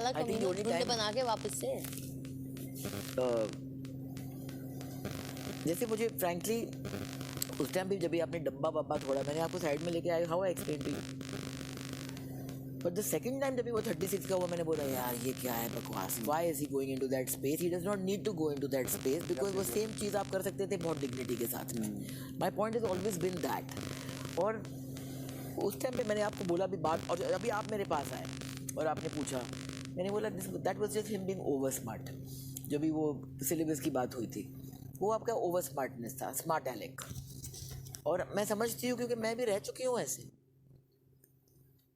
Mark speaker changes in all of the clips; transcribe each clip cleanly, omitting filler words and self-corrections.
Speaker 1: वाला कमीनू ढूंढ बना के वापस से।
Speaker 2: जैसे मुझे फ्रैंकली उस टाइम भी जब भी आपने डब्बा वब्बा थोड़ा मैंने आपको साइड में लेके आया, how I explain to you. But the second time जब भी वो 36 का हुआ, मैंने बोला यार ये क्या है बकवास, why is he going into that space, he does not need to go into that space, because वो सेम चीज़ आप कर सकते थे बहुत डिग्निटी के साथ में। My point is always been that. और उस टाइम पे मैंने आपको बोला भी बात, और अभी आप मेरे पास आए और आपने पूछा, मैंने बोला that was just him being over smart. जब भी वो सिलेबस की बात हुई थी, वो आपका ओवर स्मार्टनेस था, स्मार्ट एलेक। और मैं समझती हूँ क्योंकि मैं भी रह चुकी हूँ ऐसे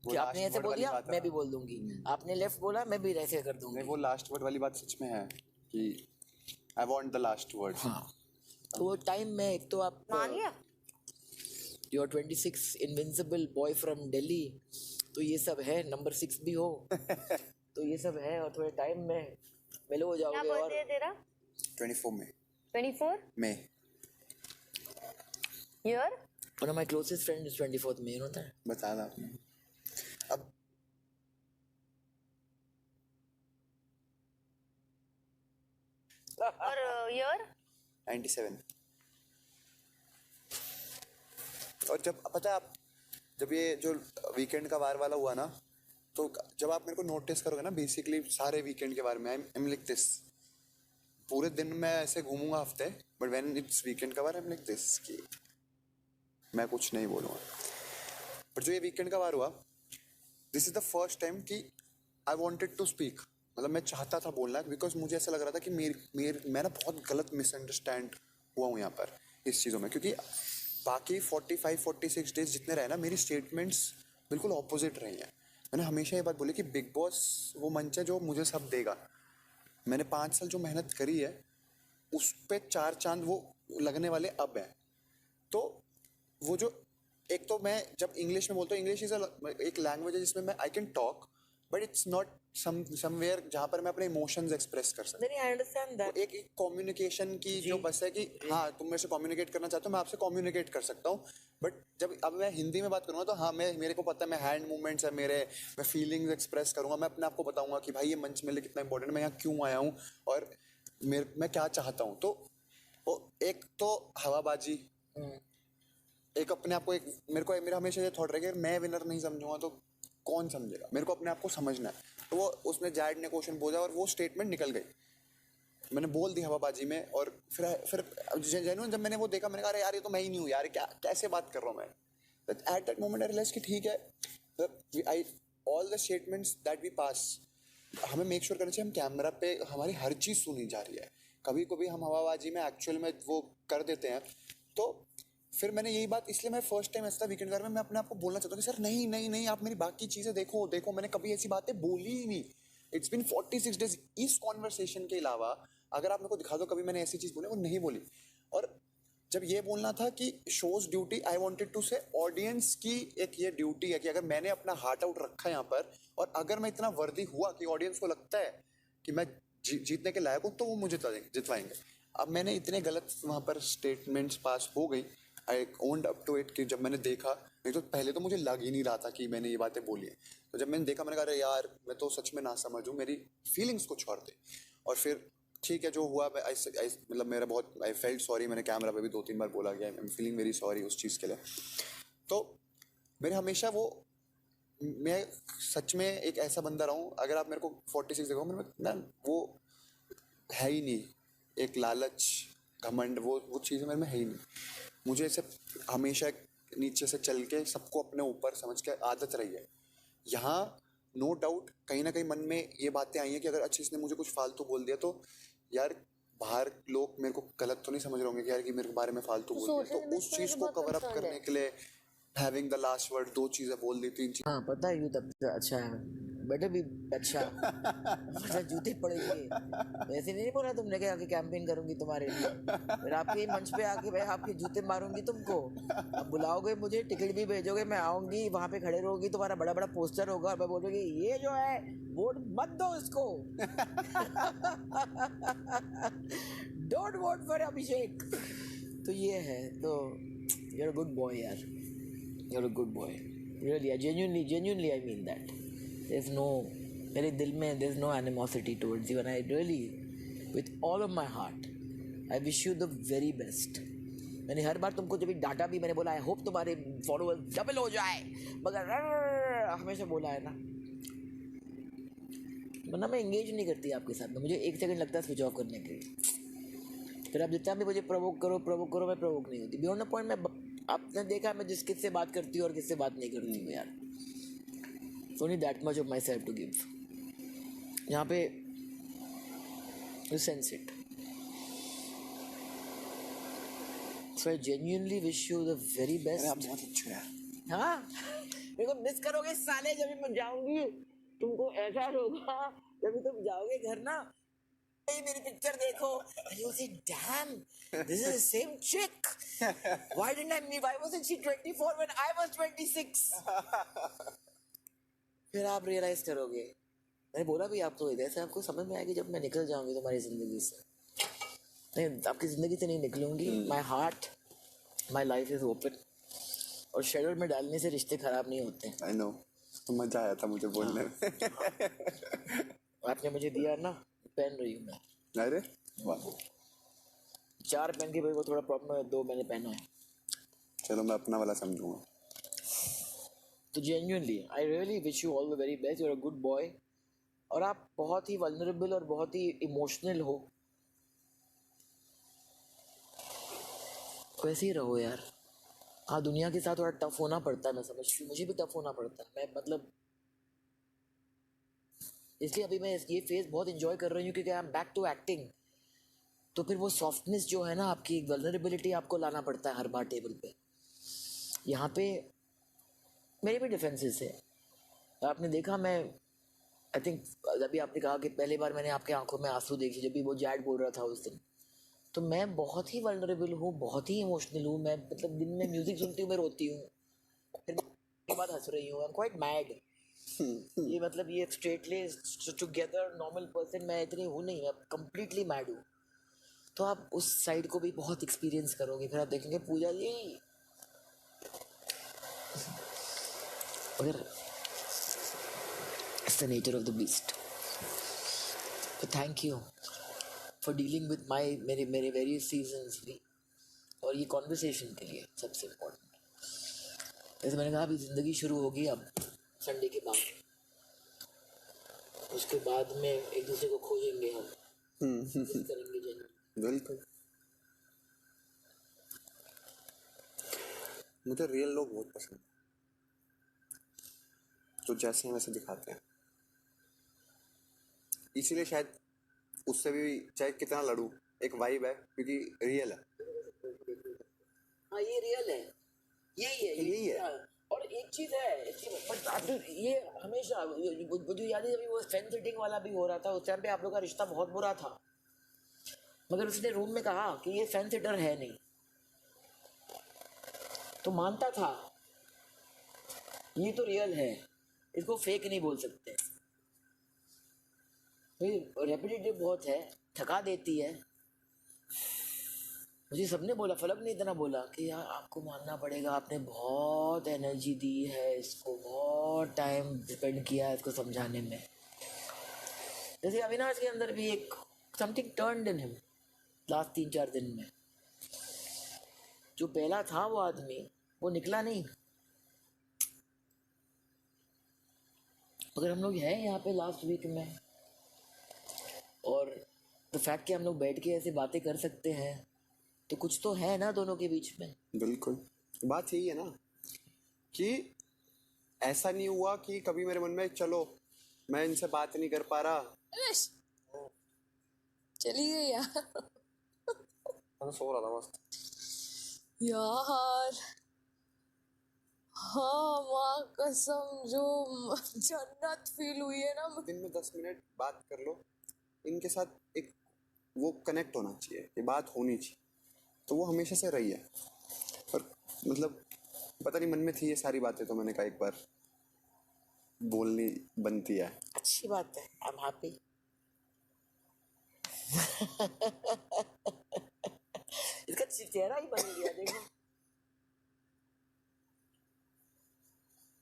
Speaker 2: कि आपने ऐसे बोल दिया मैं भी बोल दूंगी, आपने लेफ्ट बोला मैं भी ऐसे कर दूंगी।
Speaker 3: वो लास्ट वर्ड वाली बात सच में है कि I want the last word.
Speaker 2: हाँ, तो वो टाइम में एक तो आप
Speaker 1: मान लिया
Speaker 2: you are 26 invincible boy from Delhi, तो ये सब है, नंबर 6 भी हो तो ये सब है, और थोड़े टाइम में मेलो हो
Speaker 1: क्या
Speaker 2: जाओगे।
Speaker 1: बर्थडे है तेरा?
Speaker 3: 24 में
Speaker 1: 24
Speaker 3: में
Speaker 1: year.
Speaker 2: One of my closest friend is 24th में, होता है।
Speaker 3: बता था आपने। अब
Speaker 1: और ईयर
Speaker 3: 97। और जब पता है आप, जब ये जो वीकेंड का वार वाला हुआ ना, तो जब आप मेरे को नोटिस करोगे ना बेसिकली सारे वीकेंड के बारे में, आई एम लाइक दिस। पूरे दिन मैं ऐसे घूमूंगा हफ्ते, बट व्हेन इट्स वीकेंड का वार आई एम लाइक दिस कि मैं कुछ नहीं बोलूँगा। पर जो ये वीकेंड का वार हुआ, this is the first time कि आई वॉन्टेड टू स्पीक। मतलब मैं चाहता था बोलना, बिकॉज मुझे ऐसा लग रहा था कि मैं ना बहुत गलत मिसअंडरस्टैंड हुआ हूँ यहाँ पर इस चीज़ों में, क्योंकि बाकी 45-46 डेज जितने रहे ना, मेरी स्टेटमेंट्स बिल्कुल ऑपोजिट रही हैं। मैंने हमेशा ये बात बोली कि बिग बॉस वो मंच है जो मुझे सब देगा। मैंने 5 साल जो मेहनत करी है उस पर 4 चांद वो लगने वाले अब हैं। तो वो जो एक तो मैं जब इंग्लिश में बोलता हूँ, इंग्लिश इज एक लैंग्वेज है जिसमें मैं I can talk, but it's not somewhere जहाँ पर मैं अपने इमोशंस एक्सप्रेस कर सकता हूँ।
Speaker 2: नहीं, आई अंडरस्टैंड दैट।
Speaker 3: एक कम्युनिकेशन की जो बस है कि हाँ तुम मेरे से कम्युनिकेट करना चाहते हो, मैं आपसे कम्युनिकेट कर सकता हूँ। बट जब अब मैं हिंदी में बात करूँगा तो हाँ, मेरे को पता है, मैं हैंड मूवमेंट्स है मेरे, मैं फीलिंग्स एक्सप्रेस करूँगा, मैं अपने आप को बताऊँगा कि भाई ये मंच मेरे लिए कितना इंपॉर्टेंट है, मैं यहाँ क्यों आया हूँ और मैं क्या चाहता हूँ। तो एक तो हवाबाजी, एक अपने आप को, एक मेरा हमेशा ये थॉट रहा कि मैं विनर नहीं समझूंगा तो कौन समझेगा। मेरे को अपने आप को समझना है। तो वो उसने जैड ने क्वेश्चन बोला और वो स्टेटमेंट निकल गई, मैंने बोल दी हवाबाजी में। और फिर जेन्युइन जब मैंने वो देखा, मैंने कहा अरे यार ये तो मैं ही नहीं हूँ यार, क्या कैसे बात कर रहा हूँ मैं। At that moment I realise कि ठीक है, all the statements that we pass, हमें मेक श्योर करना चाहिए हम कैमरा पे हमारी हर चीज़ सुनी जा रही है। कभी कभी हम हवाबाजी में एक्चुअल में वो कर देते हैं। तो फिर मैंने यही बात, इसलिए मैं फर्स्ट टाइम ऐसा वीकेंड में मैं अपने आप को बोलना चाहता हूँ कि सर नहीं नहीं नहीं, आप मेरी बाकी चीज़ें देखो, मैंने कभी ऐसी बातें बोली ही नहीं। It's been 46 days. इस कॉन्वर्सेशन के अलावा अगर आप मेरे को दिखा दो कभी मैंने ऐसी चीज़ बोली, वो नहीं बोली। और जब ये बोलना था कि shows duty, I wanted to say audience की एक ये ड्यूटी है कि अगर मैंने अपना हार्ट आउट रखा है यहाँ पर, और अगर मैं इतना वर्दी हुआ कि ऑडियंस को लगता है कि मैं जीतने के लायक हूँ, तो वो मुझे जितवाएंगे। अब मैंने इतने गलत वहाँ पर स्टेटमेंट्स पास हो गई, I owned up to it कि जब मैंने देखा, नहीं तो पहले तो मुझे लग ही नहीं रहा था कि मैंने ये बातें बोली हैं। तो जब मैंने देखा, मैंने कहा अरे यार मैं तो सच में ना समझूँ, मेरी फीलिंग्स कुछ और थे। और फिर ठीक है जो हुआ, मतलब मेरा बहुत, आई फेल्ट सॉरी। मैंने कैमरा पे भी 2-3 बार बोला गया, I am feeling very sorry उस चीज़ के लिए। तो मेरे हमेशा वो, मैं सच में एक ऐसा बंदा रहा हूँ, अगर आप मेरे को 46 देखो, मैं वो है ही नहीं, एक लालच घमंड वो चीज़ मेरे में है ही नहीं। मुझे ऐसे हमेशा नीचे से चल के सबको अपने ऊपर समझ के आदत रही है। यहाँ नो डाउट कहीं ना कहीं मन में ये बातें आई हैं कि अगर अच्छे इसने मुझे कुछ फालतू बोल दिया तो यार बाहर लोग मेरे को गलत तो नहीं समझ रहे होंगे कि यार कि मेरे बारे में फालतू बोल दिया। तो उस चीज़ को कवर अप करने के लिए हैविंग द लास्ट वर्ड, 2 चीज़ें बोल दी, 3 चीज़।
Speaker 2: हाँ पता है, यू तब अच्छा है, बेटर भी अच्छा अच्छा जूते पड़ेंगे। ऐसे नहीं बोला तुमने कि आके कैंपेन करूंगी तुम्हारे लिए, फिर आपके मंच पे आके मैं आपके जूते मारूंगी तुमको। अब बुलाओगे मुझे, टिकट भी भेजोगे, मैं आऊंगी, वहां पे खड़े रहोगी, तुम्हारा बड़ा बड़ा पोस्टर होगा और मैं बोलूंगी ये जो है वोट मत दो इसको डोंट वोट फॉर अभिषेक। तो ये है, तो you are a good boy यार, you're a good boy, really, I genuinely I mean that. There's no मेरे दिल में there's no animosity towards you and I really with all of my heart I wish you the very best. मैंने हर बार तुमको जब भी डांटा भी मैंने बोला आई होप तुम्हारे फॉलोअर्स डबल हो जाए मगर हमेशा बोला है ना, वरना मैं एंगेज नहीं करती आपके साथ में, मुझे 1 सेकंड लगता है स्विच ऑफ करने के लिए। फिर आप जितना भी मुझे प्रोवोक करो मैं प्रोवोक नहीं होती। बियॉन्ड द पॉइंट मैं आपने देखा मैं किससे बात करती हूँ और किससे बात नहीं करती हूँ यार। So only that much of myself to give. यहाँ पे you sense it. So I genuinely wish you the very best.
Speaker 3: आप बहुत अच्छे हैं।
Speaker 2: हाँ मेरे को मिस करोगे साले जब भी मैं जाऊंगी, तुमको ऐसा होगा जब भी तुम जाओगे घर ना, मेरी पिक्चर देखो you see damn this is the same chick, why didn't I meet, why wasn't she 24 when I was 26? फिर आप रियलाइज करोगे, मैंने बोला भी आपको इधर से आपको समझ में आएगी जब मैं निकल जाऊंगी तुम्हारी जिंदगी से। नहीं आपकी जिंदगी से नहीं निकलूंगी। My heart my life is open और शेडोल में डालने से रिश्ते खराब नहीं होते।
Speaker 3: आई नो, तो मजा आया था मुझे बोलने में।
Speaker 2: आपने मुझे दिया ना, पहन रही हूँ मैं।
Speaker 3: अरे वाह,
Speaker 2: 4 पहन के भाई वो थोड़ा प्रॉब्लम है, 2 मैंने पहना है।
Speaker 3: चलो मैं अपना वाला समझूंगा।
Speaker 2: तो genuinely I really wish you all the very best, you are a good boy और आप बहुत ही वल्नरेबल और बहुत ही इमोशनल हो, वैसे ही रहो यार। हाँ दुनिया के साथ थोड़ा टफ होना पड़ता है, मैं समझती हूँ, मुझे भी टफ होना पड़ता है। मैं मतलब इसलिए अभी मैं ये फेज बहुत इंजॉय कर रही हूँ क्योंकि I am back to acting. तो फिर वो सॉफ्टनेस जो है ना आपकी वल्नरेबिलिटी आपको लाना पड़ता है हर बार टेबल पे। यहाँ पे मेरे भी डिफेंसेस है। आपने देखा मैं आई थिंक अभी आपने कहा कि पहली बार मैंने आपके आंखों में आंसू देखे जब भी वो जैड बोल रहा था उस दिन, तो मैं बहुत ही वल्नरेबल हूँ, बहुत ही इमोशनल हूँ। मैं मतलब दिन में म्यूजिक सुनती हूँ मैं रोती हूँ, फिर के बाद हंस रही हूँ। I am quite mad. ये मतलब ये स्ट्रेटली टुगेदर नॉर्मल पर्सन मैं इतनी हूँ नहीं, मैं कंप्लीटली मैड हूँ। तो आप उस साइड को भी बहुत एक्सपीरियंस करोगे, फिर आप देखेंगे पूजा जी अगर it's the nature of the beast. तो thank you for dealing with my मेरे वेरियस सीजन्स भी, और ये कॉन्वर्सेशन के लिए सबसे इम्पोर्टेंट। जैसे मैंने कहा अभी ज़िंदगी शुरू होगी अब संडे के बाद, उसके बाद में एक दूसरे को खोजेंगे हम, करेंगे जन।
Speaker 3: बिल्कुल, मुझे रियल लोग बहुत पसंद हैं, तो जैसे हैं वैसे दिखाते हैं। इसीलिए शायद उससे भी चाहे कितना लड़ूं, एक वाइब है क्योंकि रियल है।
Speaker 2: हाँ ये रियल है, यही है। और एक चीज है बट आप ये हमेशा मुझे याद है जब वो फेंस सिटिंग वाला भी हो रहा था उस टाइम पे आप लोग का रिश्ता बहुत बुरा था, मगर उसने रूम में कहा कि ये फेंस सिटर है नहीं, तो मानता था ये तो रियल है, इसको फेक नहीं बोल सकते। रेपिटेटिव बहुत है, थका देती है। मुझे सबने बोला, फलक ने इतना बोला कि यार आपको मानना पड़ेगा, आपने बहुत एनर्जी दी है इसको, बहुत टाइम स्पेंड किया है इसको समझाने में। जैसे अविनाश के अंदर भी एक something turned in him last 3-4 दिन में। जो पहला था वो आदमी वो निकला नहीं, मगर हम लोग हैं यहाँ पे लास्ट वीक में, और द फैक्ट कि हम लोग बैठ के ऐसे बातें कर सकते हैं तो कुछ तो है ना दोनों के बीच में।
Speaker 3: बिल्कुल, बात यही है ना कि ऐसा नहीं हुआ कि कभी मेरे मन में चलो मैं इनसे बात नहीं कर पा रहा,
Speaker 1: चली गई यार।
Speaker 3: मैं सो रहा था मस्त
Speaker 1: यार हाँ माँ कसम जो जन्नत फील हुई है ना।
Speaker 3: दिन में 10 मिनट बात कर लो, इनके साथ एक वो कनेक्ट होना चाहिए, ये बात होनी चाहिए, तो वो हमेशा से रही है। पर मतलब पता नहीं मन में थी ये सारी बातें, तो मैंने कहा एक बार बोलनी बनती है।
Speaker 2: अच्छी बात है, आई एम हैप्पी। इसका चेहरा ही बन गया देखो।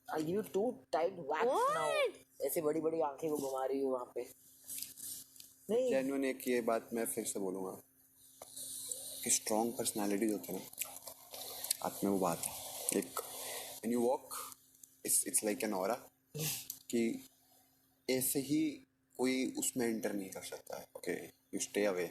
Speaker 2: Are you too tight wax now? ऐसे बड़ी बड़ी आंखें को घुमा रही हो वहाँ पे। नहीं
Speaker 3: जेन्युइन एक ये बात मैं फिर से बोलूँगा कि स्ट्रॉन्ग पर्सनालिटीज होते हैं ना, आप में वो बात है एक when you walk it's like an aura कि ऐसे ही कोई उसमें एंटर नहीं कर सकता है। Okay, you stay away.